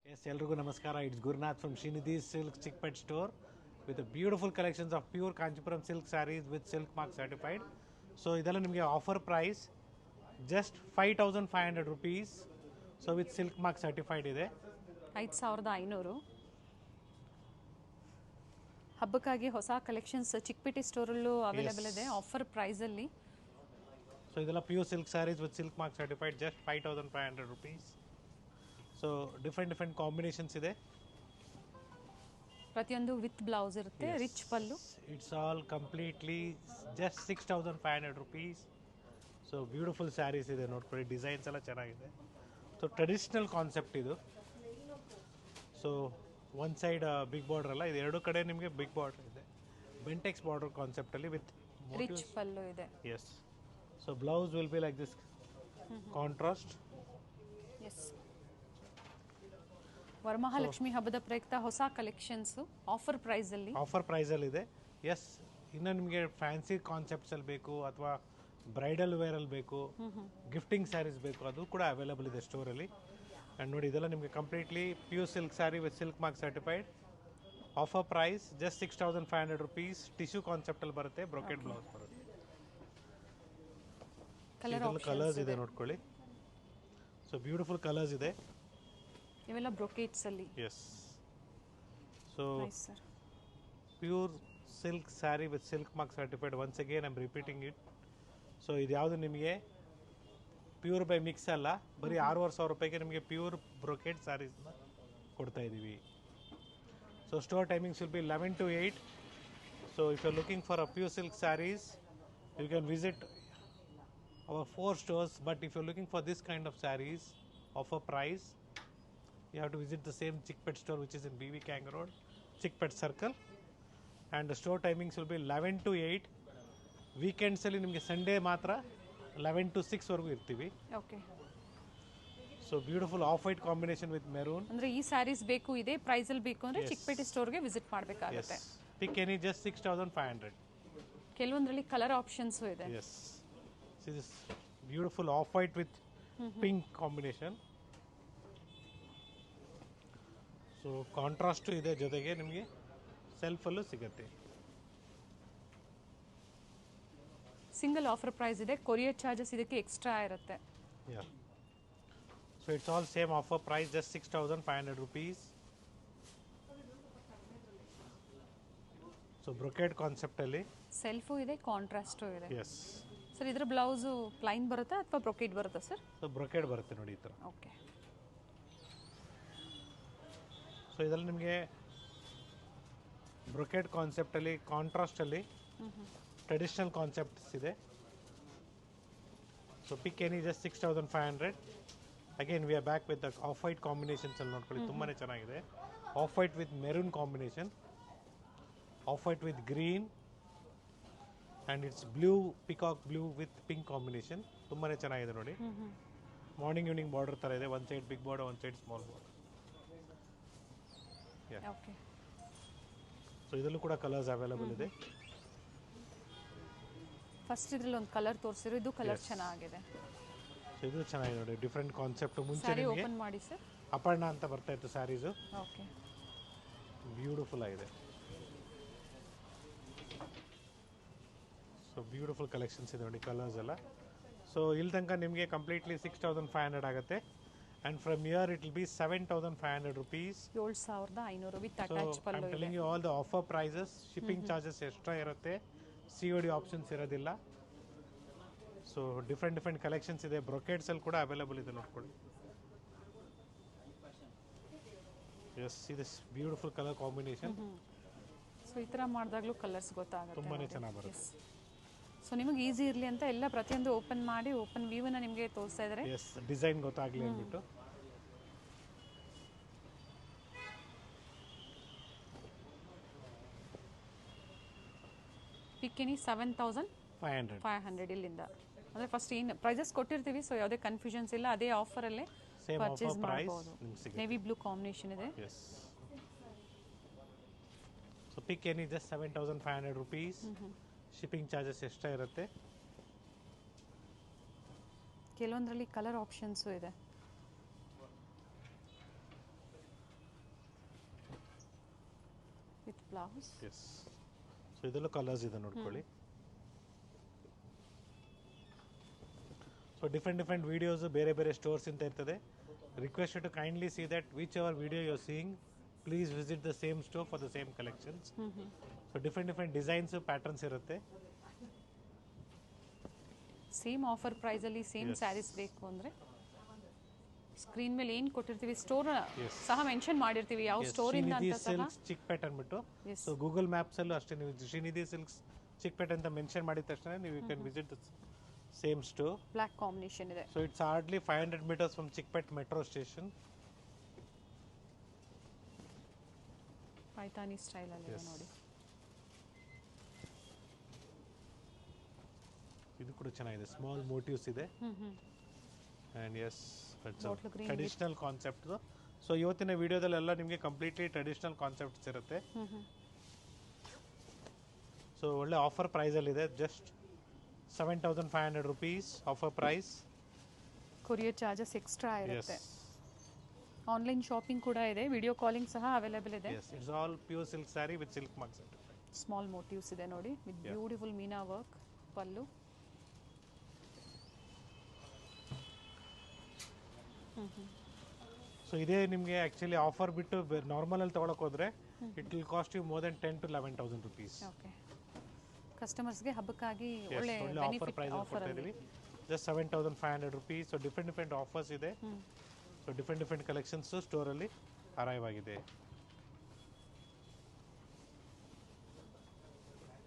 Yes, Elrugu Namaskara. It's Gurnath from Srinidhi Silk Chickpet Store with a beautiful collections of pure Kanchipuram silk sarees with silk mark certified. So, ಇದೆಲ್ಲ ನಿಮಗೆ offer price just 5500 rupees. So with silk mark certified ಇದೆ. 5500. ಹಬ್ಬಕ್ಕಾಗಿ ಹೊಸ collections Chickpet ಸ್ಟೋರಲ್ಲೂ available ಇದೆ offer ಪ್ರೈಸಲ್ಲಿ. So ಇದೆಲ್ಲ pure silk sarees with silk mark certified just 5500 rupees. So different combinations ಇದೆ. ಪ್ರತಿಯೊಂದು ವಿತ್ ಬ್ಲೌಸ್ ಇರುತ್ತೆ, rich pallu. It's all completely just 6500 rupees. So beautiful sarees ಇದೆ ನೋಡ್ಕೊಳ್ಳಿ, ಡಿಸೈನ್ಸ್ ಎಲ್ಲ ಚೆನ್ನಾಗಿದೆ. ಸೊ ಟ್ರೆಡಿಷ್ನಲ್ ಕಾನ್ಸೆಪ್ಟ್ ಇದು. So one side big border ಅಲ್ಲ, ಇದು ಎರಡು ಕಡೆ ನಿಮಗೆ ಬಿಗ್ ಬಾರ್ಡರ್ ಇದೆ. ಬೆಂಟೆಕ್ಸ್ ಬಾರ್ಡರ್ ಕಾನ್ಸೆಪ್ಟಲ್ಲಿ ವಿತ್ ರಿಚ್ ಪಲ್ಲು ಇದೆ. Yes. So blouse will be like this contrast. Yes, Varamahalakshmi ಹಬ್ಬದ ಪ್ರಯುಕ್ತ ಹೊಸ ಕಲೆಕ್ಷನ್ಸ್ ಆಫರ್ ಪ್ರೈಸಲ್ಲಿ ಇದೆ. ಎಸ್, ಇನ್ನು ನಿಮಗೆ ಫ್ಯಾನ್ಸಿ ಕಾನ್ಸೆಪ್ಟ್ಸಲ್ಲಿ ಬೇಕು ಅಥವಾ ಬ್ರೈಡಲ್ ವೇರಲ್ಲಿ ಬೇಕು, ಗಿಫ್ಟಿಂಗ್ ಸ್ಯಾರೀಸ್ ಬೇಕು, ಅದು ಕೂಡ ಅವೈಲೇಬಲ್ ಇದೆ ಸ್ಟೋರಲ್ಲಿ. ಆ್ಯಂಡ್ ನೋಡಿ, ಇದೆಲ್ಲ ನಿಮಗೆ completely pure silk sari with silk mark certified. Offer price just 6500 rupees. Tissue ಕಾನ್ಸೆಪ್ಟಲ್ಲಿ ಬರುತ್ತೆ, ಬ್ರೊಕೆಟ್ ಬ್ಲೌಸ್ ಬರುತ್ತೆ. ಕಲರ್ಸ್ ಇದೆ ನೋಡ್ಕೊಳ್ಳಿ. ಸೊ ಬ್ಯೂಟಿಫುಲ್ ಕಲರ್ಸ್ ಇದೆ. ಇವೆಲ್ಲ ಬ್ರೊಕೇಟ್ಸ್ ಅಲ್ಲಿ. Yes. So pure silk sari with silk mark certified. Once again I am repeating it. So ಇದು ಯಾವುದು ನಿಮಗೆ ಪ್ಯೂರ್ ಬೈ ಮಿಕ್ಸ್ ಅಲ್ಲ, ಬರೀ 6500 ರೂಪಾಯಿಗೆ ನಿಮಗೆ ಪ್ಯೂರ್ ಬ್ರೊಕೇಟ್ ಸ್ಯಾರೀಸ್ನ ಕೊಡ್ತಾ ಇದ್ದೀವಿ. So store timings will be 11 to 8. So if you are looking for a pure silk sarees, you can visit our 4 stores. But if you're looking for this kind of sarees offer price, you have to visit the same Chickpet store which is in BV Kang Road, Chickpet Circle, and the store timings will be 11 to 8. Weekends ಅಲ್ಲಿ ನಿಮಗೆ Sunday ಮಾತ್ರ 11 to 6 ವರೆಗೂ ಇರ್ತೀವಿ. Okay. So beautiful of white combination with maroon. ಅಂದ್ರೆ ಈ ಸ್ಯಾರೀಸ್ ಬೇಕು, ಇದೇ price ಅಲ್ಲಿ ಬೇಕು ಅಂದ್ರೆ ಚಿಕ್ಪೇಟೆ ಸ್ಟೋರ್ಗೆ ವಿಸಿಟ್ ಮಾಡಬೇಕಾಗುತ್ತೆ. Pick any just 6500. ಕೆಲವೊಂದರಲ್ಲಿ ಕಲರ್ ಆಪ್ಷನ್ಸ್ ಇದೆ. Yes. See this beautiful off white with pink combination. So contrast ಇದೆ, ಜೊತೆಗೆ ನಿಮಗೆ ಸೆಲ್ಫ್ ಅಲ್ಲೂ ಸಿಗುತ್ತೆ. ಸಿಂಗಲ್ ಆಫರ್ ಪ್ರೈಸ್ ಇದೆ, ಕೊರಿಯರ್ ಚಾರ್ಜಸ್ ಇದಕ್ಕೆ ಎಕ್ಸ್ಟ್ರಾ ಇರುತ್ತೆ. Yeah. So it's all same offer price just 6500 rupees. So brocade concept ಅಲ್ಲಿ ಸೆಲ್ಫು ಇದೆ, ಕಾಂಟ್ರಾಸ್ಟು ಇದೆ. ಎಸ್. ಸರ್ ಇದರ ಬ್ಲೌಸು ಪ್ಲೈನ್ ಬರುತ್ತಾ ಅಥವಾ ಬ್ರೊಕೇಟ್ ಬರುತ್ತಾ ಸರ್? ಸೊ ಬ್ರೊಕೇಟ್ ಬರುತ್ತೆ ನೋಡಿ ಈ ಥರ. ಓಕೆ. ಸೊ ಇದರಲ್ಲಿ ನಿಮಗೆ ಬ್ರೊಕೇಟ್ ಕಾನ್ಸೆಪ್ಟಲ್ಲಿ, ಕಾಂಟ್ರಾಸ್ಟಲ್ಲಿ ಟ್ರೆಡಿಷ್ನಲ್ ಕಾನ್ಸೆಪ್ಟ್ಸ್ ಇದೆ. So pick any just 6500. Again we are back with the off white combinations ಅಲ್ಲಿ ನೋಡ್ಕೊಳ್ಳಿ, ತುಂಬಾ ಚೆನ್ನಾಗಿದೆ. Off white with maroon combination, off white with green, and it's blue, peacock blue with pink combination. ತುಂಬಾ ಚೆನ್ನಾಗಿದೆ ನೋಡಿ. Morning evening border ಥರ ಇದೆ, one side big border, one side small border. Okay. So ಇದರಲ್ಲೂ ಕೂಡ ಕಲರ್ಸ್ ಅವೈಲೇಬಲ್ ಇದೆ. First ಇದ್ರಲ್ಲಿ ಒಂದು ಕಲರ್ ತೋರಿಸಿರೋ, ಇದು ಕಲರ್ ಚೆನ್ನಾಗಿದೆ. ಸೊ ಇದು ಚೆನ್ನಾಗಿದೆ ನೋಡಿ, ಡಿಫ್ರೆಂಟ್ ಕಾನ್ಸೆಪ್ಟ್. ಮುಂಚೆ ಸ್ಯಾರಿ ಓಪನ್ ಮಾಡಿ ಸರ್. ಅಪರ್ಣ ಅಂತ ಬರ್ತಾ ಇತ್ತು ಸ್ಯಾರೀಸು. ಓಕೆ. ಬ್ಯೂಟಿಫುಲ್ ಆಗಿದೆ. ಸೊ ಬ್ಯೂಟಿಫುಲ್ ಕಲೆಕ್ಷನ್ಸ್ ಇದೆ ನೋಡಿ, ಕಲರ್ಸ್ ಎಲ್ಲ. ಸೊ ಇಲ್ಲಿ ತನಕ ನಿಮಗೆ ಕಂಪ್ಲೀಟ್ಲಿ 6500 ಆಗುತ್ತೆ. And from year it will be 7500 rupees. 7500 with so attach I pallu am ಇದೆ. Telling you all the offer prices. Shipping charges extra ಇರುತ್ತೆ, COD ಆಪ್ಷನ್ಸ್ ಇರೋದಿಲ್ಲ. ಸೊ ಡಿಫ್ರೆಂಟ್ ಕಲೆಕ್ಷನ್ಸ್ ಇದೆ. ಬ್ರೊಕೇಟ್ಸಲ್ಲಿ ಕೂಡ ಅವೈಲೇಬಲ್ ಇದೆ ನೋಡ್ಕೊಳ್ಳಿ. Yes, this beautiful colour combination. So ಈ ಥರ ಮಾಡಿದಾಗಲೂ ಕಲರ್ಸ್ ಗೊತ್ತಾಗುತ್ತೆ, ತುಂಬಾ ಚೆನ್ನಾಗಿ ಬರುತ್ತೆ. ಸೊ ನಿಮಗೆ ಈಸಿ ಇರಲಿ ಅಂತ ಎಲ್ಲ ಪ್ರತಿಯೊಂದು ಓಪನ್ ಮಾಡಿ ಓಪನ್ ವ್ಯೂನ ನಿಮಗೆ ತೋರಿಸ್ತಾ ಇದ್ದಾರೆ. ಎಸ್, ಡಿಸೈನ್ ಗೊತ್ತಾಗಲಿ ಅಂದ್ಬಿಟ್ಟು. ಪಿಕ್ಕಿನಿ 7500 ಇಲ್ಲಿಂದ. ಅಂದರೆ ಫಸ್ಟ್ ಏನು ಪ್ರೈಸಸ್ ಕೊಟ್ಟಿರ್ತೀವಿ, ಸೊ ಯಾವುದೇ ಕನ್ಫ್ಯೂಷನ್ಸ್ ಇಲ್ಲ. ಅದೇ ಆಫರಲ್ಲೇ ಪರ್ಚೇಸ್ ಮಾಡ್ಬೋದು. ನೇವಿ ಬ್ಲೂ ಕಾಂಬಿನೇಷನ್ ಇದೆ. So pick any just 7500 rupees. Shipping charges extra ಇರುತ್ತೆ. ಕೆಲವೊಂದರಲ್ಲಿ ಕಲರ್ ಆಪ್ಷನ್ಸು ಇದೆ. ಬ್ಲೌಸ್. ಎಸ್. ಸೊ ಇದೆಲ್ಲ ಕಲರ್ಸ್ ಇದೆ ನೋಡ್ಕೊಳ್ಳಿ. ಸೊ ಡಿಫ್ರೆಂಟ್ ವಿಡಿಯೋಸ್ ಬೇರೆ ಬೇರೆ ಸ್ಟೋರ್ಸ್ ಅಂತ ಇರ್ತದೆ. Request to kindly see that which our video you are seeing, please visit the same store for the same collections. So different designs patterns ಇರುತ್ತೆ. Same offer ಪ್ರೈಸಲ್ಲಿ same sarees ಬೇಕು ಅಂದರೆ screen ಮೇಲೆ ಏನು ಕೊಟ್ಟಿರ್ತೀವಿ ಸ್ಟೋರ್ ಸಹ ಮೆನ್ಷನ್ ಮಾಡಿರ್ತೀವಿ ಯಾವ ಸ್ಟೋರ್ ಇಂದ ಅಂತ ಸಹ. ಚಿಕ್ಪೇಟ್ ಅಂದ್ಬಿಟ್ಟು, ಸೊ ಗೂಗಲ್ ಮ್ಯಾಪ್ಸ್ ಅಲ್ಲೂ ಅಷ್ಟೇ ನೀವು ಶ್ರೀನಿಧಿ ಸಿಲ್ಕ್ಸ್ ಚಿಕ್ಪೇಟ್ ಅಂತ ಮೆನ್ಷನ್ ಮಾಡಿದ ತಕ್ಷಣ ನೀವು you can visit the same store. Black combination ಇದೆ. So it's hardly 500 meters from Chickpet metro station. Paithani style ಅಲ್ಲಿ ನೋಡಿ. ಇದು ಕೂಡ ಚೆನ್ನಾಗಿದೆ, ಸ್ಮಾಲ್ ಮೋಟಿವ್ಸ್ ಇದೆ. And yes traditional concept. So ಇವತ್ತಿನ ವಿಡಿಯೋದಲ್ಲೆಲ್ಲ ನಿಮಗೆ ಕಂಪ್ಲೀಟ್ಲಿ ಟ್ರೆಡಿಷನಲ್ ಕಾನ್ಸೆಪ್ಟ್ಸ್ ಇರುತ್ತೆ. ಸೊ ಒಳ್ಳೆ ಆಫರ್ ಪ್ರೈಸಲ್ಲಿದೆ, just 7,500 rupees offer price. Courier charges extra ಇರುತ್ತೆ. ಆನ್ಲೈನ್ ಶಾಪಿಂಗ್ ಕೂಡ ಇದೆ, ವಿಡಿಯೋ ಕಾಲಿಂಗ್ ಸಹ ಅವೈಲೇಬಲ್ ಇದೆ. It's all pure silk sari with silk mark certified. Small motifs ಇದೆ ನೋಡಿ, with beautiful meena work pallu. So ಇದೇ ನಿಮಗೆ ಆ್ಯಕ್ಚುಲಿ ಆಫರ್ ಬಿಟ್ಟು ನಾರ್ಮಲಲ್ಲಿ ತೊಗೊಳಕ್ಕೆ ಹೋದರೆ it will cost you more than 10,000 to 11,000 rupees. Okay, ಕಸ್ಟಮರ್ಸ್ಗೆ ಹಬ್ಬಕ್ಕಾಗಿ ಒಳ್ಳೆ ಆಫರ್ ಪ್ರೈಸ್ ಕೊಡ್ತಾ ಇದೀವಿ, just 7,500 rupees. So different offers ಇದೆ. ಸೊ ಡಿಫ್ರೆಂಟ್ ಕಲೆಕ್ಷನ್ಸ್ ಸ್ಟೋರಲ್ಲಿ ಅರೈವ್ ಆಗಿದೆ.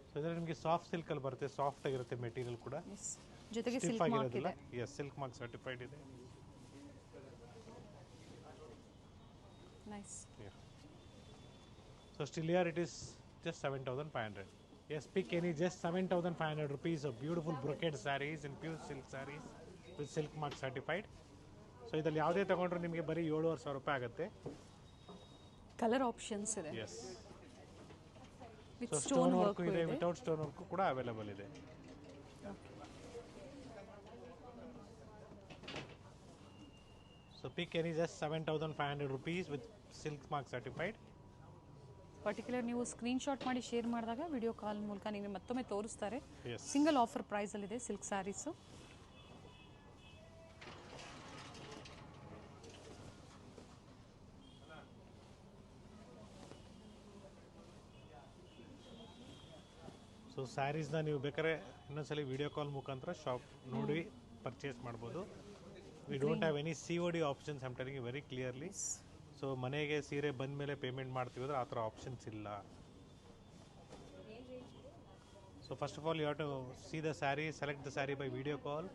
ಸೊ ಇದರಲ್ಲಿ ನಿಮಗೆ ಸಾಫ್ಟ್ ಸಿಲ್ಕಲ್ಲಿ ಬರುತ್ತೆ, ಸಾಫ್ಟ್ ಆಗಿರುತ್ತೆ ಮೆಟೀರಿಯಲ್ ಕೂಡ, ಜೊತೆಗೆ ಸಿಲ್ಕ್ ಮಾರ್ಕ್ ಇದೆ. ಎಸ್, ಸಿಲ್ಕ್ ಮಾರ್ಕ್ ಸರ್ಟಿಫೈಡ್ ಇದೆ. Nice. So still here it is just 7,500. Yes, pick any, just 7,500 rupees of beautiful brocade sarees and pure silk sarees with silk mark certified. So ಇದರಲ್ಲಿ ಯಾವುದೇ ತಗೊಂಡ್ರು ನಿಮಗೆ ಬರೀ 7,500 ರೂಪಾಯಿ ಆಗುತ್ತೆ. Colour options ಇದೆ. S. With stone work ಇದೆ, without stone work ಕೂಡ ಅವೈಲೇಬಲ್ ಇದೆ. So pick any, just 7,500 rupees with silk mark certified. Particular ನೀವು ಸ್ಕ್ರೀನ್ ಶಾಟ್ ಮಾಡಿ ಶೇರ್ ಮಾಡಿದಾಗ ವಿಡಿಯೋ ಕಾಲ್ ಮೂಲಕ ನಿಮಗೆ ಮತ್ತೊಮ್ಮೆ ತೋರಿಸ್ತಾರೆ. Yes. ಸಿಂಗಲ್ ಆಫರ್ ಪ್ರೈಸಲ್ಲಿದೆ ಸಿಲ್ಕ್ ಸ್ಯಾರೀಸು. ಸೊ ಸ್ಯಾರೀಸ್ನ ನೀವು ಬೇಕಾದ್ರೆ ಇನ್ನೊಂದ್ಸಲಿ ವಿಡಿಯೋ ಕಾಲ್ ಮುಖಾಂತರ ಶಾಪ್ ನೋಡಿ ಪರ್ಚೇಸ್ ಮಾಡ್ಬೋದು. We don't have any COD options, I am telling you very clearly. So ಮನೆಗೆ ಸೀರೆ ಬಂದ ಮೇಲೆ ಪೇಮೆಂಟ್ ಮಾಡ್ತೀವಿ ಅಂದ್ರೆ ಆ ಥರ ಆಪ್ಷನ್ಸ್ ಇಲ್ಲ. So first of all you have to see the sari, select the sari by video call.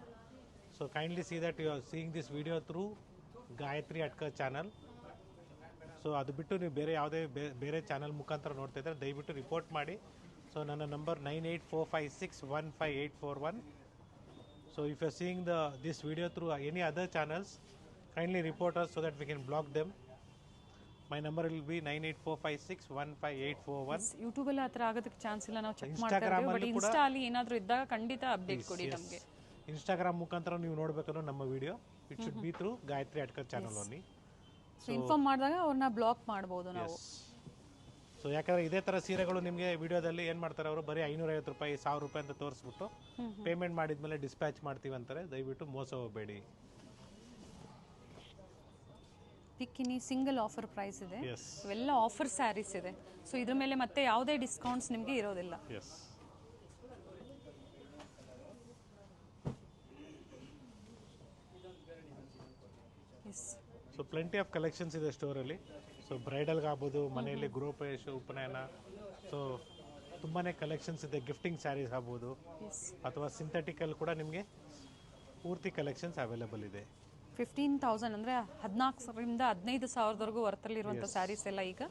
So kindly see that you are seeing this video through Gayatri Atkar channel. So ಅದು ಬಿಟ್ಟು ನೀವು ಬೇರೆ ಯಾವುದೇ ಬೇರೆ ಚಾನಲ್ ಮುಖಾಂತರ ನೋಡ್ತಾ ಇದ್ದರೆ ದಯವಿಟ್ಟು ರಿಪೋರ್ಟ್ ಮಾಡಿ. ಸೊ ನನ್ನ number 9845615841. So if you are seeing this video through any other channels, kindly report us so that we can block them. My number will be 9845615841. YouTube ಅಲ್ಲಿ ಆತರ ಆಗೋದಕ್ಕೆ ಚಾನ್ಸ್ ಇಲ್ಲ, ನಾವು ಚೆಕ್ ಮಾಡ್ತಾ ಇದ್ದೀವಿ. ಬಟ್ ಇನ್ಸ್ಟಾ ಅಲ್ಲಿ ಏನಾದರೂ ಇದ್ದಾಗ ಖಂಡಿತ ಅಪ್ಡೇಟ್ ಕೊಡಿ ನಮಗೆ. ಇನ್ಸ್ಟಾಗ್ರಾಮ್ ಮುಖಾಂತರ ನೀವು ನೋಡಬೇಕಂದ್ರೆ ನಮ್ಮ video it should be through Gayatri Atkar channel only. So inform ಮಾಡಿದಾಗ ಅವ್ರನ್ನ ಬ್ಲಾಕ್ ಮಾಡ್ಬೋದು ನಾವು. ಸೊ ಯಾಕಂದ್ರೆ ಇದೇ ಥರ ಸೀರೆಗಳು ನಿಮಗೆ ವಿಡಿಯೋದಲ್ಲಿ ಏನು ಮಾಡ್ತಾರೆ, ಅವರು ಬರೀ 550 ರೂಪಾಯಿ 1,000 ರೂಪಾಯಿ ಅಂತ ತೋರಿಸ್ಬಿಟ್ಟು ಪೇಮೆಂಟ್ ಮಾಡಿದ್ಮೇಲೆ ಡಿಸ್ಪ್ಯಾಚ್ ಮಾಡ್ತೀವಿ ಅಂತಾರೆ. ದಯವಿಟ್ಟು ಮೋಸ ಹೋಗಬೇಡಿ. ಪಿಕ್ಕಿನಿ ಸಿಂಗಲ್ ಆಫರ್ ಪ್ರೈಸ್ ಇದೆ, Yes. ಇವೆಲ್ಲ ಆಫರ್ ಸ್ಯಾರೀಸ್ ಇದೆ. ಸೊ ಇದ್ರ ಮೇಲೆ ಮತ್ತೆ ಯಾವುದೇ ಡಿಸ್ಕೌಂಟ್ಸ್ ನಿಮಗೆ ಇರೋದಿಲ್ಲ. Yes. Yes. So plenty of collections ಇದೆ ಸ್ಟೋರಲ್ಲಿ. ಸೊ ಬ್ರೈಡಲ್ಗೆ ಆಗ್ಬೋದು, ಮನೆಯಲ್ಲಿ ಗೃಹಪ್ರವೇಶ, ಉಪನಯನ, ಸೊ ತುಂಬಾ ಕಲೆಕ್ಷನ್ಸ್ ಇದೆ. ಗಿಫ್ಟಿಂಗ್ ಸ್ಯಾರೀಸ್ ಆಗ್ಬೋದು ಅಥವಾ ಸಿಂಥೆಟಿಕಲ್ ಕೂಡ ನಿಮಗೆ ಪೂರ್ತಿ ಕಲೆಕ್ಷನ್ಸ್ ಅವೈಲೇಬಲ್ ಇದೆ. 15,000 ಅಂದರೆ 14,000ರಿಂದ 15,000ವರೆಗೂ ವರ್ತಲ್ಲಿರುವಂಥ ಸ್ಯಾರೀಸ್ ಎಲ್ಲ ಈಗ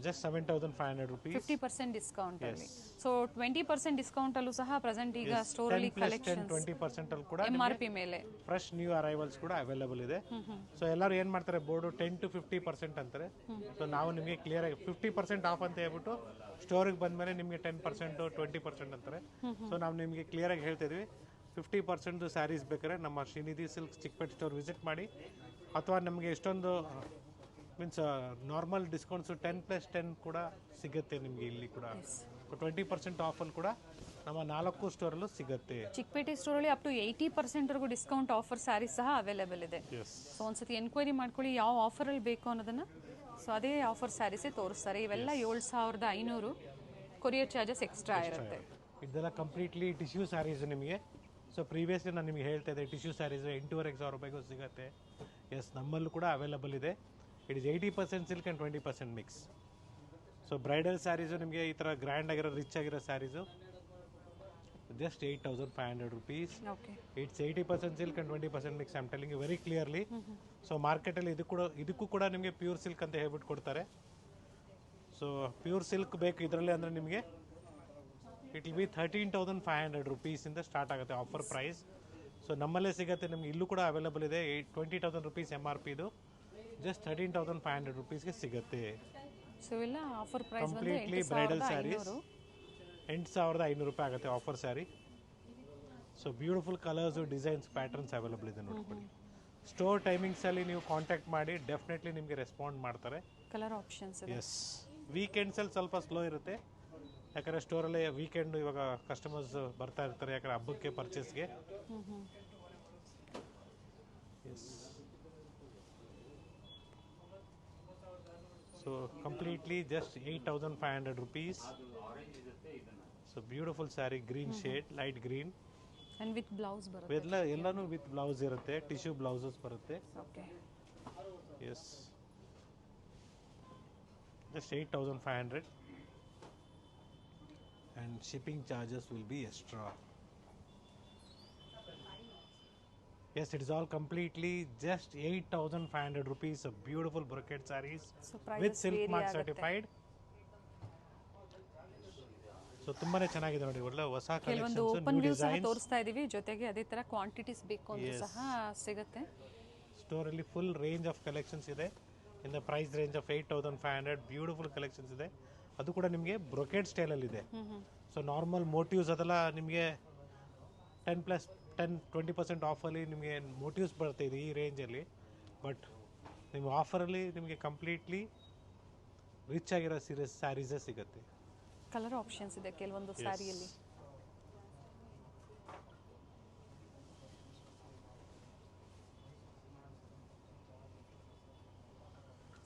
ಜಸ್ಟ್ 7,500 rupees 50% ಡಿಸ್ಕೌಂಟ್ ಅಲ್ಲಿ. ಸೊ 20% ಡಿಸ್ಕೌಂಟ್ ಅಲ್ಲೂ ಸಹ ಪ್ರೆಸೆಂಟ್ ಈಗ ಸ್ಟೋರ್ ಅಲ್ಲಿ ಕಲೆಕ್ಷನ್ಸ್ 20% ಅಲ್ಲಿ ಕೂಡ MRP ಮೇಲೆ ಫ್ರೆಶ್ ನ್ಯೂ ಅರೈವಲ್ಸ್ ಕೂಡ ಅವೈಲೇಬಲ್ ಇದೆ. ಸೊ ಎಲ್ಲರೂ ಏನು ಮಾಡ್ತಾರೆ, ಬೋರ್ಡು 10 to 50% ಅಂತಾರೆ. ಸೊ ನಾವು ನಿಮಗೆ ಕ್ಲಿಯರ್ ಆಗಿ 50% ಆಫ್ ಅಂತ ಹೇಳ್ಬಿಟ್ಟು ಸ್ಟೋರಿಗೆ ಬಂದಮೇಲೆ ನಿಮಗೆ 10% 20% ಅಂತಾರೆ. ಸೊ ನಾವು ನಿಮಗೆ ಕ್ಲಿಯರ್ ಆಗಿ ಹೇಳ್ತಿದ್ವಿ, 50% ಸ್ಯಾರೀಸ್ ಬೇಕಾದ್ರೆ ನಮ್ಮ Srinidhi silks Chikkapete store visit ಮಾಡಿ, ಅಥವಾ ನಮಗೆ ಎಷ್ಟೊಂದು ಮೀನ್ಸ್ ನಾರ್ಮಲ್ ಡಿಸ್ಕೌಂಟ್ಸು 10+10 ಕೂಡ ಸಿಗುತ್ತೆ ನಿಮಗೆ ಇಲ್ಲಿ ಕೂಡ 20% ಆಫಲ್ಲಿ ಕೂಡ ನಮ್ಮ 4 ಸ್ಟೋರಲ್ಲೂ ಸಿಗುತ್ತೆ. ಚಿಕ್ಕಪೇಟೆ ಸ್ಟೋರಲ್ಲಿ ಅಪ್ ಟು 80%ವರೆಗೂ ಡಿಸ್ಕೌಂಟ್ ಆಫರ್ ಸ್ಯಾರೀಸ್ ಸಹ ಅವೈಲೇಬಲ್ ಇದೆ. ಸೊ ಒಂದ್ಸತಿ ಎನ್ಕ್ವೈರಿ ಮಾಡ್ಕೊಳ್ಳಿ ಯಾವ ಆಫರಲ್ಲಿ ಬೇಕು ಅನ್ನೋದನ್ನು. ಸೊ ಅದೇ ಆಫರ್ ಸ್ಯಾರೀಸೇ ತೋರಿಸ್ತಾರೆ. ಇವೆಲ್ಲ 7500, ಕೊರಿಯರ್ ಚಾರ್ಜಸ್ ಎಕ್ಸ್ಟ್ರಾ ಇರುತ್ತೆ. ಇದೆಲ್ಲ ಕಂಪ್ಲೀಟ್ಲಿ ಟಿಶ್ಯೂ ಸ್ಯಾರೀಸ್ ನಿಮಗೆ. ಸೊ ಪ್ರೀವಿಯಸ್ಲಿ ನಾನು ನಿಮಗೆ ಹೇಳ್ತಾ ಇದ್ದೆ ಟಿಶ್ಯೂ ಸ್ಯಾರೀಸ್ 8,500 ರೂಪಾಯಿಗೂ ಸಿಗುತ್ತೆ. ಎಸ್, ನಮ್ಮಲ್ಲೂ ಕೂಡ ಅವೈಲೇಬಲ್ ಇದೆ. It is 80% silk and 20% mix. So bridal sarees ನಿಮಗೆ ಈ ಥರ ಗ್ರ್ಯಾಂಡ್ ಆಗಿರೋ ರಿಚ್ ಆಗಿರೋ sarees just 8,500 rupees. It's 80% silk and 20% mix. I'm telling you very clearly. So ಮಾರ್ಕೆಟಲ್ಲಿ ಇದಕ್ಕೂ ಕೂಡ ನಿಮಗೆ ಪ್ಯೂರ್ ಸಿಲ್ಕ್ ಅಂತ ಹೇಳ್ಬಿಟ್ಟು ಕೊಡ್ತಾರೆ. ಸೊ ಪ್ಯೂರ್ ಸಿಲ್ಕ್ ಬೇಕು ಇದರಲ್ಲಿ ಅಂದರೆ ನಿಮಗೆ ಇಟ್ ವಿಲ್ ಬಿ 13,500 ರೂಪೀಸಿಂದ ಸ್ಟಾರ್ಟ್ ಆಗುತ್ತೆ ಆಫರ್ ಪ್ರೈಸ್. ಸೊ ನಮ್ಮಲ್ಲೇ ಸಿಗುತ್ತೆ ನಿಮಗೆ. ಇಲ್ಲೂ ಕೂಡ ಅವೈಲೇಬಲ್ ಇದೆ. 20,000 ರೂಪೀಸ್ MRP ಇದು, ಜಸ್ಟ್ 13,500 ರೂಪೀಸ್ಗೆ ಸಿಗುತ್ತೆ. ಸೊ ಎಲ್ಲ offer price completely bridal sarees 8,500 ರೂಪಾಯಿ ಆಗುತ್ತೆ offer saree. So beautiful colours, designs, patterns available ಇದೆ ನೋಡ್ಕೊಳ್ಳಿ. ಸ್ಟೋರ್ ಟೈಮಿಂಗ್ಸಲ್ಲಿ ನೀವು ಕಾಂಟ್ಯಾಕ್ಟ್ ಮಾಡಿ ಡೆಫಿನೆಟ್ಲಿ ನಿಮಗೆ ರೆಸ್ಪಾಂಡ್ ಮಾಡ್ತಾರೆ. ಕಲರ್ ಆಪ್ಷನ್ಸ್ ಇದೆ. ಎಸ್, ವೀಕೆಂಡ್ಸಲ್ಲಿ ಸ್ವಲ್ಪ ಸ್ಲೋ ಇರುತ್ತೆ. ಯಾಕಂದರೆ ಸ್ಟೋರಲ್ಲಿ ವೀಕೆಂಡ್ ಇವಾಗ ಕಸ್ಟಮರ್ಸ್ ಬರ್ತಾ ಇರ್ತಾರೆ, ಯಾಕಂದರೆ ಹಬ್ಬಕ್ಕೆ ಪರ್ಚೇಸ್ಗೆ. Yes, so completely just 8,500 rupees. So beautiful sari, green shade, light green and with blouse ಬರುತ್ತೆ. ಎಲ್ಲಾನು ವಿತ್ ಬ್ಲೌಸ್ ಇರುತ್ತೆ, ಟಿಶ್ಯೂ ಬ್ಲೌಸಸ್ ಬರುತ್ತೆ. Okay, yes, just 8,500 and shipping charges will be extra. Yes, it is all completely just 8,500 rupees of beautiful brocade sarees with silk mark certified. So ತುಂಬಾನೇ ಚೆನ್ನಾಗಿದೆ ನೋಡಿ, ಒಳ್ಳೆ ಹೊಸ collections, open view ಸಹ ತೋರಿಸ್ತಾ ಇದೀವಿ. ಜೊತೆಗೆ ಅದೇ ತರ ಕ್ವಾಂಟಿಟೀಸ್ ಬೇಕು ಅಂತ ಸಹ ಸಿಗುತ್ತೆ. ಸ್ಟೋರ್ ಅಲ್ಲಿ ಫುಲ್ ರೇಂಜ್ ಆಫ್ ಕಲೆಕ್ಷನ್ಸ್ ಇದೆ. In the price range of 8,500 beautiful collections ಇದೆ. ಅದು ಕೂಡ ನಿಮಗೆ ಬ್ರೊಕೇಡ್ ಸ್ಟೈಲಲ್ಲಿ ಇದೆ. ಸೊ ನಾರ್ಮಲ್ ಮೋಟಿವ್ಸ್ ಅದೆಲ್ಲ ನಿಮಗೆ 10+10-20% ಆಫಲ್ಲಿ ನಿಮಗೆ ಮೋಟಿವ್ಸ್ ಬರ್ತಾ ಇದೆ ಈ ರೇಂಜಲ್ಲಿ. ಬಟ್ ನಿಮ್ಮ ಆಫರಲ್ಲಿ ನಿಮಗೆ ಕಂಪ್ಲೀಟ್ಲಿ ರಿಚ್ ಆಗಿರೋ ಸ್ಯಾರೀಸೇ ಸಿಗುತ್ತೆ. ಕಲರ್ ಆಪ್ಷನ್ಸ್ ಇದೆ ಕೆಲವೊಂದು ಸ್ಯಾರಿಯಲ್ಲಿ.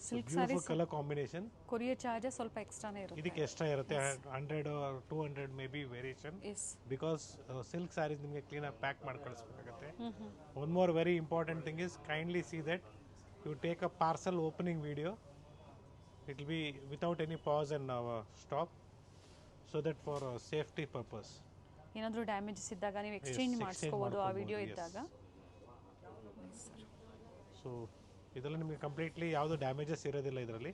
Silk saris colour combination, courier charges ಸ್ವಲ್ಪ ಎಕ್ಸ್ಟ್ರಾನೇ ಇರುತ್ತೆ. ಇದಕ್ಕೆ ಎಕ್ಸ್ಟ್ರಾ ಇರುತ್ತೆ. 100 or 200 may be variation, because silk saris ನಿಮಗೆ ಕ್ಲೀನಾಗಿ ಪ್ಯಾಕ್ ಮಾಡಿ ಕಳಿಸ್ಬೇಕಾಗುತ್ತೆ. One more very important thing is kindly see that you take a parcel opening video. It will be without any pause and stop, so that for safety purpose. ಏನಾದರೂ damages ಇದ್ದಾಗ ನೀವು exchange ಮಾಡಿಸ್ಕೋಬೋದು ಆ video ಇದ್ದಾಗ. So ಇದರಲ್ಲಿ ನಿಮಗೆ completely ಯಾವುದು damages ಇರೋದಿಲ್ಲ. ಇದರಲ್ಲಿ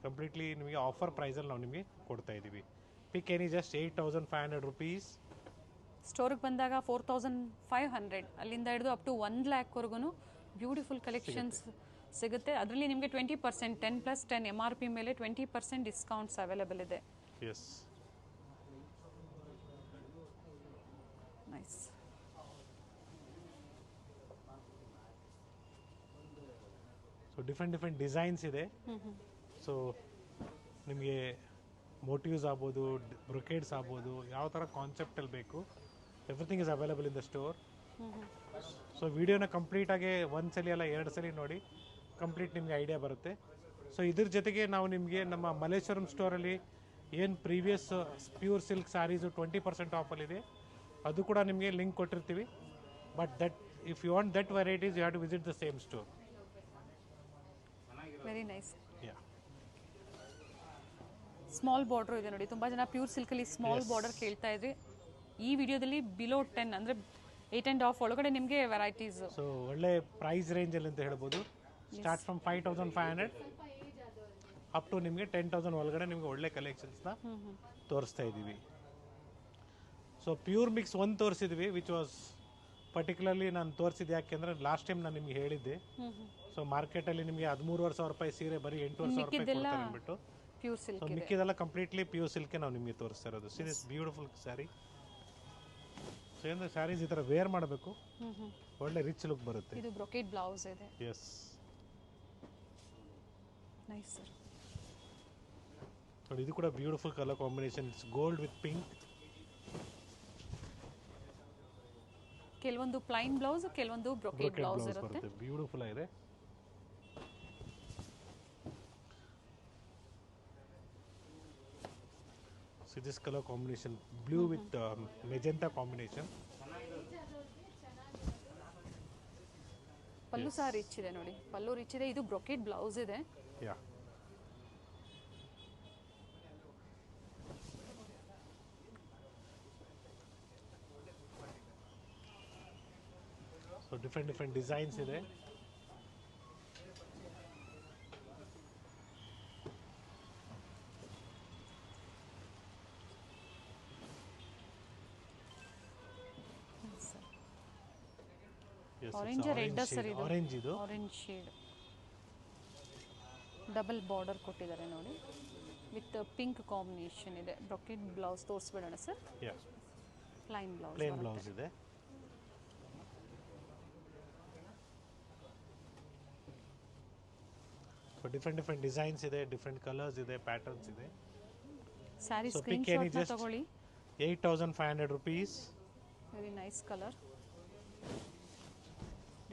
ಕಂಪ್ಲೀಟ್ಲಿ ನಿಮಗೆ ಆಫರ್ ಪ್ರೈಸಲ್ಲಿ ನಾವು ನಿಮಗೆ ಕೊಡ್ತಾ ಇದ್ದೀವಿ. Pick any just 8,500 rupees. ಸ್ಟೋರಿಗೆ ಬಂದಾಗ 4,500 ಅಲ್ಲಿಂದ ಹಿಡಿದು ಅಪ್ ಟು 1 lakhವರೆಗೂ ಬ್ಯೂಟಿಫುಲ್ ಕಲೆಕ್ಷನ್ಸ್ ಸಿಗುತ್ತೆ. ಅದರಲ್ಲಿ ನಿಮಗೆ 20% 10+10 MRP ಮೇಲೆ 20% ಡಿಸ್ಕೌಂಟ್ಸ್ ಅವೈಲೇಬಲ್ ಇದೆ. Yes, nice. So different designs ಇದೆ. ಸೊ ನಿಮಗೆ ಮೋಟಿವ್ಸ್ ಆಗ್ಬೋದು, ಬ್ರೊಕೇಡ್ಸ್ ಆಗ್ಬೋದು, ಯಾವ ಥರ ಕಾನ್ಸೆಪ್ಟಲ್ಲಿ ಬೇಕು, everything is available in the store. So ವಿಡಿಯೋನ ಕಂಪ್ಲೀಟಾಗಿ ಒಂದ್ಸಲಿ ಅಲ್ಲ 2 ಸಲ ನೋಡಿ, ಕಂಪ್ಲೀಟ್ ನಿಮಗೆ ಐಡಿಯಾ ಬರುತ್ತೆ. ಸೊ ಇದ್ರ ಜೊತೆಗೆ ನಾವು ನಿಮಗೆ ನಮ್ಮ ಮಲ್ಲೇಶ್ವರಂ ಸ್ಟೋರಲ್ಲಿ ಏನು ಪ್ರೀವಿಯಸ್ ಪ್ಯೂರ್ ಸಿಲ್ಕ್ ಸ್ಯಾರೀಸು 20% ಆಫಲ್ಲಿದೆ, ಅದು ಕೂಡ ನಿಮಗೆ ಲಿಂಕ್ ಕೊಟ್ಟಿರ್ತೀವಿ. But that if you want that varieties you have to visit the same store. Very nice. Yeah, small border ಇದೆ ನೋಡಿ. ತುಂಬ ಜನ ಪ್ಯೂರ್ ಸಿಲ್ಕಲ್ಲಿ ಸ್ಮಾಲ್ ಬಾರ್ಡರ್ ಕೇಳ್ತಾ ಇದ್ರಿ. ಈ ವಿಡಿಯೋದಲ್ಲಿ ಬಿಲೋ 10 ಅಂದರೆ 8.5 ಒಳಗಡೆ ನಿಮಗೆ ವೆರೈಟೀಸ್. ಸೊ ಒಳ್ಳೆ ಪ್ರೈಸ್ ರೇಂಜಲ್ಲಿ ಅಂತ ಹೇಳ್ಬೋದು. ಸ್ಟಾರ್ಟ್ ಫ್ರಮ್ 5,500 ಅಪ್ ಟು ನಿಮಗೆ 10,000 ಒಳಗಡೆ ನಿಮಗೆ ಒಳ್ಳೆ ಕಲೆಕ್ಷನ್ಸ್ನ ತೋರಿಸ್ತಾ ಇದ್ದೀವಿ. ಸೊ ಪ್ಯೂರ್ ಮಿಕ್ಸ್ ಒಂದು ತೋರಿಸಿದ್ವಿ, ವಿಚ್ ವಾಸ್ ಪರ್ಟಿಕ್ಯುಲರ್ಲಿ ನಾನು ತೋರಿಸಿದ್ದು ಯಾಕೆಂದರೆ ಲಾಸ್ಟ್ ಟೈಮ್ ನಾನು ನಿಮಗೆ ಹೇಳಿದ್ದೆ. ಸೊ ಮಾರ್ಕೆಟಲ್ಲಿ ನಿಮಗೆ 13,500 ರೂಪಾಯಿ ಸೀರೆ ಬರೀ 8,500 ರೂಪಾಯಿ ಕೊಡ್ತಾರೆ ಅಂದ್ಬಿಟ್ಟು. Pure silk. ಸೊ ಮಿಕ್ಕಿದೆಲ್ಲ ಕಂಪ್ಲೀಟ್ಲಿ ಪ್ಯೂರ್ ಸಿಲ್ಕೆ ನಾವು ನಿಮಗೆ ತೋರಿಸ್ತಾ ಇರೋದು. Serious beautiful sari. ಸೊ ಏನಂದ್ರೆ ಸ್ಯಾರೀಸ್ ಈ ಥರ ವೇರ್ ಮಾಡಬೇಕು, ಒಳ್ಳೆ ರಿಚ್ ಲುಕ್ ಬರುತ್ತೆ. ಇದು ಬ್ರೊಕೇಡ್ ಬ್ಲೌಸ್ ಇದೆ. Yes, nice sir. ನೋಡಿ ಇದು ಕೂಡ beautiful colour combination. It's gold with pink. ಕೆಲವೊಂದು ಪ್ಲೈನ್ ಬ್ಲೌಸ್, ಕೆಲವೊಂದು ಬ್ರೊಕೇಡ್ ಬ್ಲೌಸ್ ಇರುತ್ತೆ. ಬ್ಯೂಟಿಫುಲ್ ಆಗಿದೆ. So this color combination, blue with magenta combination. Pallu ಸಹ ರಿಚ್ ಇದೆ ನೋಡಿ, ಪಲ್ಲು ರಿಚ್ ಇದೆ. ಇದು ಬ್ರೊಕೇಡ್ ಬ್ಲೌಸ್ ಇದೆ. ಯಾ, ಸೊ ಡಿಫ್ರೆಂಟ್ ಡಿಸೈನ್ಸ್ ಇದೆ. ಆರೆಂಜ್ ರೆಡ್ ಸರ್, ಇದು ಆರೆಂಜ್, ಇದು ಆರೆಂಜ್ ಶೇಡ್. ಡಬಲ್ ಬಾರ್ಡರ್ ಕೊಟ್ಟಿದ್ದಾರೆ ನೋಡಿ, ವಿತ್ ಪಿಂಕ್ ಕಾಂಬಿನೇಷನ್ ಇದೆ. ಬ್ರೊಕೇಡ್ ಬ್ಲೌಸ್ ತೋರಿಸ್ಬಿಡೋಣ sir. Yeah, plain blouse, plain blouse ಇದೆ. ಸೊ ಡಿಫ್ರೆಂಟ್ ಡಿಸೈನ್ಸ್ ಇದೆ, ಡಿಫ್ರೆಂಟ್ ಕಲರ್ಸ್ ಇದೆ, ಪ್ಯಾಟರ್ನ್ಸ್ ಇದೆ. Sari So screen pick any, shot just ತಗೊಳ್ಳಿ. 8,500 rupees. Very nice colour,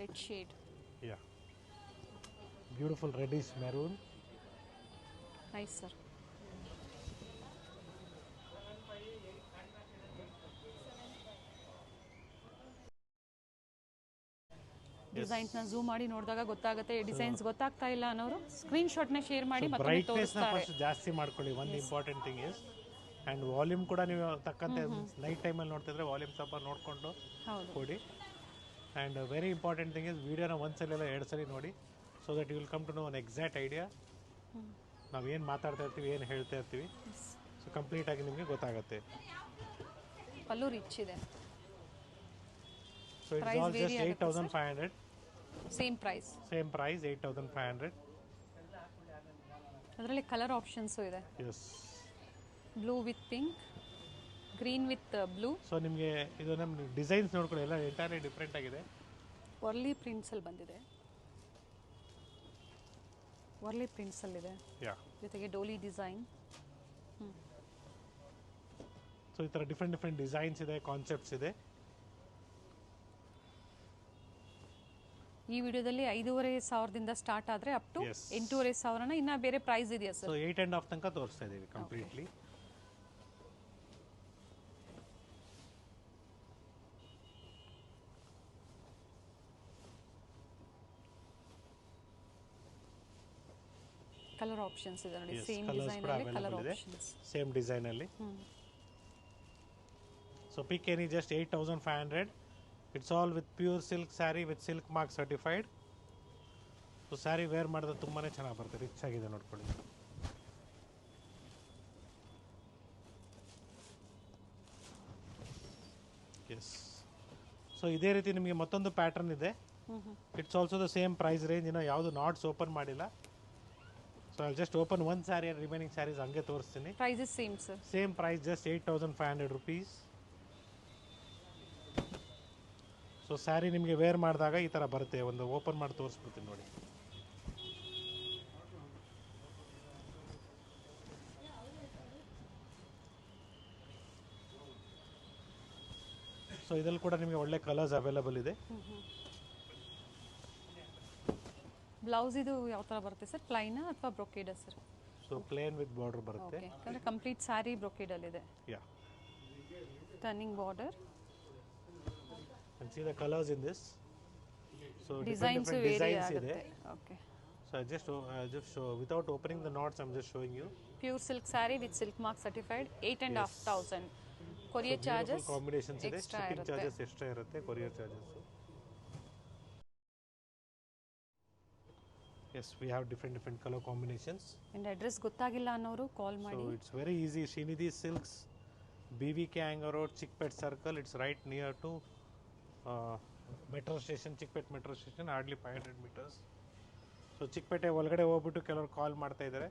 red shade. Yeah, beautiful reddish maroon. Nice sir. Designs ನ zoom ಮಾಡಿ ನೋಡಿದಾಗ ಗೊತ್ತಾಗುತ್ತೆ. Designs ಗೊತ್ತಾಗ್ತಾ ಇಲ್ಲ ಅನ್ನೋರು ಸ್ಕ್ರೀನ್ ಶಾಟ್ ನ ಶೇರ್ ಮಾಡಿ ಮತ್ತೊಮ್ಮೆ ಬ್ರೈಟ್ನೆಸ್ ನ ತೋರಿಸ್ತಾರೆ. ಫಸ್ಟ್ ಜಾಸ್ತಿ ಮಾಡ್ಕೊಳ್ಳಿ. ಒಂದು important thing is, and volume ಕೂಡ ನೀವು ತಕ್ಕಂತೆ ನೈಟ್ ಟೈಮಲ್ಲಿ ನೋಡ್ತಿದ್ರೆ ವಾಲ್ಯೂಮ್ ಸ್ವಲ್ಪ ನೋಡಿಕೊಂಡು ಹೌದು. ಕೊಡಿ. And very important thing is, ವಿಡಿಯೋನ ಒಂದ್ಸಲ ಇಲ್ಲ 2 ಸಲ ನೋಡಿ, so that you will come to know one exact idea. ನಾವು ಏನು ಮಾತಾಡ್ತಾ ಇರ್ತೀವಿ, ಏನು ಹೇಳ್ತಾ ಇರ್ತೀವಿ, ಸೊ ಕಂಪ್ಲೀಟ್ ಆಗಿ ನಿಮಗೆ ಗೊತ್ತಾಗುತ್ತೆ. ಪಲ್ಲು ರಿಚ್ ಇದೆ. So it's all just 8,500. Same price. Same price 8,500. ಅದರಲ್ಲಿ ಕಲರ್ ಆಪ್ಷನ್ಸು ಇದೆ. Yes, blue with pink, green with blue. So ನಿಮಗೆ ಇದು ನಮ್ಮ ಡಿಸೈನ್ಸ್ ನೋಡ್ಕೊಳ್ಳಿ, ಎಲ್ಲ ಎಂಟೈರ್ಲಿ ಡಿಫ್ರೆಂಟ್ ಆಗಿದೆ. ವರ್ಲಿ ಪ್ರಿಂಟ್ಸಲ್ಲಿ ಬಂದಿದೆ. ವರ್ಲಿ ಪ್ರಿಂಟ್ಸಲ್ಲಿದೆ, ಯಾ. ಜೊತೆಗೆ ಡೋಲಿ ಡಿಸೈನ್. ಸೊ ಈ ಥರ ಡಿಫ್ರೆಂಟ್ ಡಿಸೈನ್ಸ್ ಇದೆ, ಕಾನ್ಸೆಪ್ಟ್ಸ್ ಇದೆ. ಈ ವಿಡಿಯೋದಲ್ಲಿ 5,500ದಿಂದ ಸ್ಟಾರ್ಟ್ ಆದರೆ ಅಪ್ ಟು Yes. 8,500. ಇನ್ನ ಬೇರೆ ಪ್ರೈಸ್ ಇದೆಯಾ ಸೊ ಸರ್? 8.5 ತನಕ ತೋರಿಸ್ತಾ ಇದ್ದೀವಿ ಕಂಪ್ಲೀಟ್ಲಿ. ಕಲರ್ ಆಪ್ಷನ್ಸ್ ಇದೆ ನೋಡಿ, Yes, ಸೇಮ್ colours ಡಿಸೈನ್ ಕೂಡ ಅಲ್ಲಿ ಕಲರ್ available ಇದೆ. ಆಪ್ಷನ್ಸ್. ಸೇಮ್ ಡಿಸೈನ್ ಅಲ್ಲಿ. So pick any just 8,500. It's all with pure silk sari with silk mark certified. So saree wear ಮಾಡಿದ್ರೆ ತುಂಬಾನೇ ಚೆನ್ನಾಗಿ ಬರುತ್ತೆ, ರಿಚ್ ಆಗಿದೆ ನೋಡ್ಕೊಳ್ಳಿ. ಎಸ್, ಸೊ ಇದೇ ರೀತಿ ನಿಮಗೆ ಮತ್ತೊಂದು ಪ್ಯಾಟರ್ನ್ ಇದೆ. It's also the same price range. ಇನ್ನೂ ಯಾವುದು ನಾಟ್ಸ್ ಓಪನ್ ಮಾಡಿಲ್ಲ. So I just open one saree and remaining sarees ಹಂಗೆ ತೋರಿಸ್ತೀನಿ. Price is same sir. Same price just 8,500 rupees. So saree ನಿಮಗೆ ವೇರ್ ಮಾಡಿದಾಗ ಈ ಥರ ಬರುತ್ತೆ. ಒಂದು ಓಪನ್ ಮಾಡಿ ತೋರಿಸ್ಬಿಡ್ತೀನಿ ನೋಡಿ. ಸೊ ಇದರಲ್ಲಿ ಕೂಡ ನಿಮಗೆ ಒಳ್ಳೆ ಕಲರ್ಸ್ ಅವೈಲಬಲ್ ಇದೆ. ಬ್ಲೌಸ್ ಇದು ಯಾವ ಥರ ಬರುತ್ತೆ ಸರ್? ಪ್ಲೈನಾ ಅಥವಾ ಬ್ರೊಕೇಡಾ sir? So plain with border ಬರುತ್ತೆ. ಓಕೆ, ಯಾಕಂದರೆ ಕಂಪ್ಲೀಟ್ ಸ್ಯಾರಿ ಬ್ರೊಕೇಡಲ್ಲಿದೆ. Yeah, turning border. and see the colors in this. So designs different very designs ಇದೆ. ಆಗುತ್ತೆ. Okay, So I just show without opening the knots. I'm just showing you. Pure silk sari with silk mark certified. 8,500. Courier charges combinations ಇದೆ. Extra shipping ಇರುತ್ತೆ. Charges extra ಇರುತ್ತೆ, courier charges. Yes, we have different color combinations. And address ಗೊತ್ತಾಗಿಲ್ಲ ಅನ್ನೋರು ಕಾಲ್ ಮಾಡಿ. So it's very easy. Srinidhi Silks, BVK Hangar Road, Chickpet Circle. It's right near to metro station, Chickpet metro station, hardly 500 meters. So Chikkapete ಒಳಗಡೆ ಹೋಗ್ಬಿಟ್ಟು ಕೆಲವರು ಕಾಲ್ ಮಾಡ್ತಾ ಇದ್ದಾರೆ.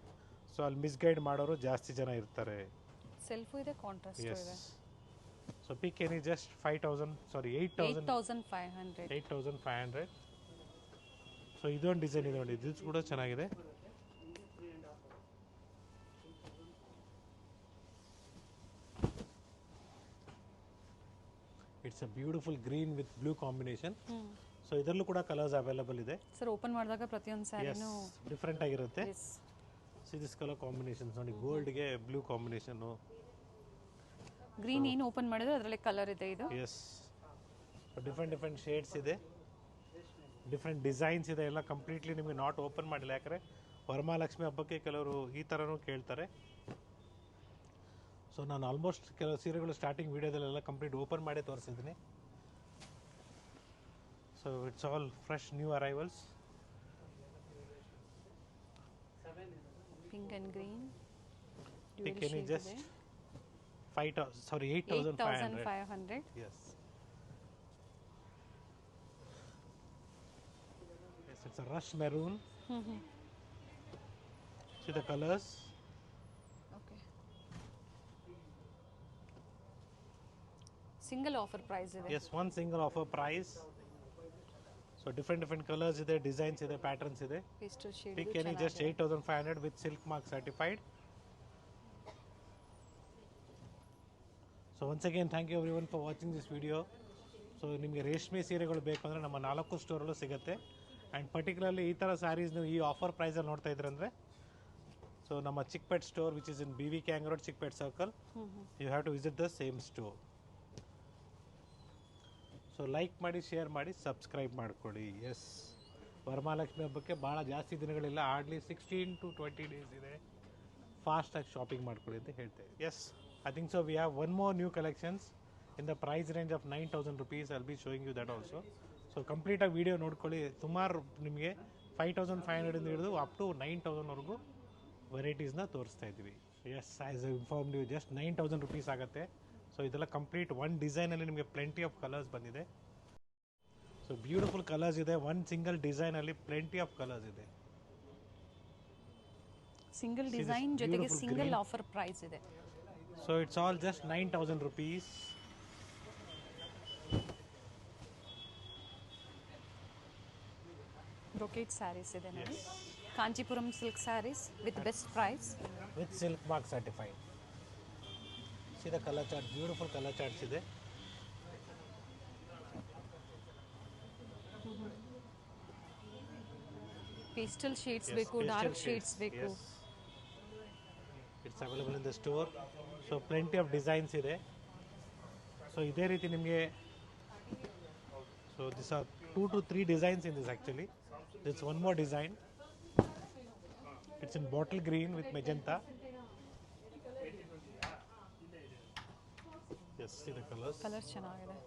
So ಅಲ್ಲಿ misguide ಮಾಡೋರು ಜಾಸ್ತಿ ಜನ ಇರ್ತಾರೆ. ಸೆಲ್ಫು ಇದೆ, ಕಾಂಟ್ರಾಸ್ಟ್ ಇದೆ. So pick any just 8,500. So ಇದೊಂದು ಡಿಸೈನ್ ಇದೆ ನೋಡಿ, ಇದು ಕೂಡ ಚೆನ್ನಾಗಿದೆ. It's a beautiful green with blue combination. So ಇದರಲ್ಲೂ ಕೂಡ ಕಲರ್ಸ್ ಅವೈಲೇಬಲ್ ಇದೆ. ಸರ್ ಓಪನ್ ಮಾಡಿದಾಗ ಪ್ರತಿಯೊಂದು ಸ್ಯಾರಿನೂ ಡಿಫ್ರೆಂಟ್ ಆಗಿರುತ್ತೆ. ಸಿ ದಿಸ್ ಕಲರ್ ಕಾಂಬಿನೇಷನ್ಸ್ ನೋಡಿ, ಗೋಲ್ಡ್ಗೆ ಬ್ಲೂ ಕಾಂಬಿನೇಷನ್ನು. ಗ್ರೀನ್ ಏನು ಓಪನ್ ಮಾಡಿದ್ರೆ ಅದರಲ್ಲಿ ಕಲರ್ ಇದೆ ಇದು. ಎಸ್, ಡಿಫ್ರೆಂಟ್ ಶೇಡ್ಸ್ ಇದೆ, ಡಿಫ್ರೆಂಟ್ ಡಿಸೈನ್ಸ್ ಇದೆ. ಎಲ್ಲ ಕಂಪ್ಲೀಟ್ಲಿ ನಿಮಗೆ ನಾಟ್ ಓಪನ್ ಮಾಡಿಲ್ಲ, ಯಾಕಂದರೆ ವರಮಹಾಲಕ್ಷ್ಮಿ ಹಬ್ಬಕ್ಕೆ ಕೆಲವರು ಈ ಥರನೂ ಕೇಳ್ತಾರೆ. ಸೊ ನಾನು ಆಲ್ಮೋಸ್ಟ್ ಕೆಲವು ಸೀರೆಗಳು ಸ್ಟಾರ್ಟಿಂಗ್ ವೀಡಿಯೋದಲ್ಲೆಲ್ಲ ಕಂಪ್ಲೀಟ್ ಓಪನ್ ಮಾಡೇ ತೋರಿಸಿದ್ದೀನಿ. So it's all fresh new arrivals. Pink and green. Pick any just 8,500. Yes. Yes, it's a rush maroon. See the colors. Okay. Single offer price ಇದೆ. Yes, one single offer price. So different colors ಇದೆ, designs ಇದೆ, patterns ಇದೆ. Pastel shade. Pick any just 8,500 with silk mark certified. So once again thank you everyone for watching this video. So ನಿಮಗೆ ರೇಷ್ಮೆ ಸೀರೆಗಳು ಬೇಕು ಅಂದರೆ ನಮ್ಮ 4 ಸ್ಟೋರಲ್ಲೂ ಸಿಗುತ್ತೆ. ಆ್ಯಂಡ್ ಪರ್ಟಿಕ್ಯುಲರ್ಲಿ ಈ ಥರ ಸ್ಯಾರೀಸ್ ನೀವು ಈ ಆಫರ್ ಪ್ರೈಸಲ್ಲಿ ನೋಡ್ತಾ ಇದ್ರಂದರೆ, ಸೊ ನಮ್ಮ Chickpet store which is in BV ಕ್ಯಾಂಗ್ road, Chickpet circle, you have to visit the same store. So like ಮಾಡಿ, ಶೇರ್ ಮಾಡಿ, ಸಬ್ಸ್ಕ್ರೈಬ್ ಮಾಡ್ಕೊಳ್ಳಿ. ಎಸ್, ವರಮಹಾಲಕ್ಷ್ಮಿ ಹಬ್ಬಕ್ಕೆ ಭಾಳ ಜಾಸ್ತಿ ದಿನಗಳಿಲ್ಲ, ಹಾರ್ಡ್ಲಿ 16 to 20 ಡೇಸ್ ಇದೆ. ಫಾಸ್ಟಾಗಿ ಶಾಪಿಂಗ್ ಮಾಡ್ಕೊಳ್ಳಿ ಅಂತ ಹೇಳ್ತೇವೆ. Yes, I think so. We have one more new collections in the price range of 9,000 rupees. I'll be showing you that also. So complete a video ನೋಡ್ಕೊಳ್ಳಿ. ಸುಮಾರು ನಿಮಗೆ 5,500 ಇಂದ ಹಿಡಿದು ಅಪ್ ಟು 9,000 ವರೆಗೂ ವೆರೈಟೀಸ್ನ ತೋರಿಸ್ತಾ ಇದ್ದೀವಿ. Yes, as informed you, just 9,000 rupees ಆಗುತ್ತೆ. ಸೊ ಇದೆಲ್ಲ ಕಂಪ್ಲೀಟ್ ಒನ್ ಡಿಸೈನಲ್ಲಿ ನಿಮಗೆ ಪ್ಲೆಂಟಿ ಆಫ್ ಕಲರ್ಸ್ ಬಂದಿದೆ. ಸೊ ಬ್ಯೂಟಿಫುಲ್ ಕಲರ್ಸ್ ಇದೆ, ಒನ್ ಸಿಂಗಲ್ ಡಿಸೈನಲ್ಲಿ ಪ್ಲೆಂಟಿ ಆಫ್ ಕಲರ್ಸ್ ಇದೆ. ಸಿಂಗಲ್ ಡಿಸೈನ್ ಜೊತೆಗೆ ಸಿಂಗಲ್ ಆಫರ್ ಪ್ರೈಸ್ ಇದೆ. So it's all just 9,000 rupees. Brocade sarees ಇದೆ ನೋಡಿ. Kanchipuram silk sarees with best price. With silk mark certified. See the color chart, beautiful color charts ಇದೆ. Pastel shades Yes, ಬೇಕು, pastel dark shades, shades ಬೇಕು. yes. It's available in the store. So plenty of designs ಇದೆ. So ಇದೇ ರೀತಿ ನಿಮಗೆ, so these are 2 to 3 designs in this actually. There's one more design. It's in bottle green with magenta. Yes, see the colors. Colour ಚೆನ್ನಾಗಿದೆ.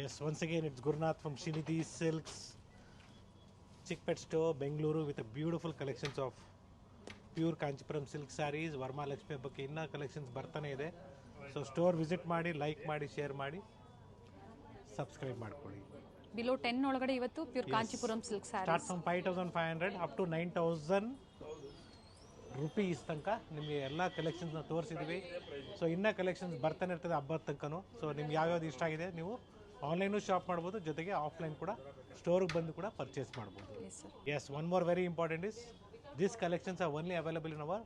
Yes, once again it's Gurnath from Srinidhi Silks, Chickpet store, Bengaluru, with a beautiful collections of pure Kanchipuram silk sarees. Varamahalakshmi ಹಬ್ಬಕ್ಕೆ ಇನ್ನೂ collections ಬರ್ತಾನೆ ಇದೆ. So store visit ಮಾಡಿ, like ಮಾಡಿ, share ಮಾಡಿ, subscribe ಮಾಡ್ಕೊಳ್ಳಿ. Below 10 ಒಳಗಡೆ ಇವತ್ತು pure Kanchipuram silk start sarees from 5,500 up to 9,000 rupees ತನಕ ನಿಮಗೆ ಎಲ್ಲ ಕಲೆಕ್ಷನ್ಸ್ನ ತೋರಿಸಿದ್ವಿ. ಸೊ ಇನ್ನೂ ಕಲೆಕ್ಷನ್ಸ್ ಬರ್ತಾನೆ ಇರ್ತದೆ ಹಬ್ಬದ ತನಕನೂ. ಸೊ ನಿಮ್ಗೆ ಯಾವ್ಯಾವ್ದು ಇಷ್ಟ ಆಗಿದೆ ನೀವು ಆನ್ಲೈನು ಶಾಪ್ ಮಾಡ್ಬೋದು, ಜೊತೆಗೆ ಆಫ್ಲೈನ್ ಕೂಡ ಸ್ಟೋರ್ಗೆ ಬಂದು ಕೂಡ ಪರ್ಚೇಸ್ ಮಾಡ್ಬೋದು. Yes, one more very important is this collections are only available in our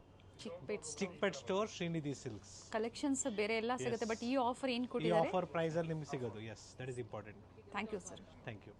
Chickpet store, Srinidhi silks. Collections ಬೇರೆ ಎಲ್ಲ ಸಿಗುತ್ತೆ, ಬಟ್ ಈ ಆಫರ್ ಏನು ಈ ಕೊಟ್ಟಿದ್ದಾರೆ, ಆಫರ್ ಪ್ರೈಸಲ್ಲಿ ನಿಮ್ಗೆ ಸಿಗೋದು. Yes, that is important. Thank you sir. Thank you.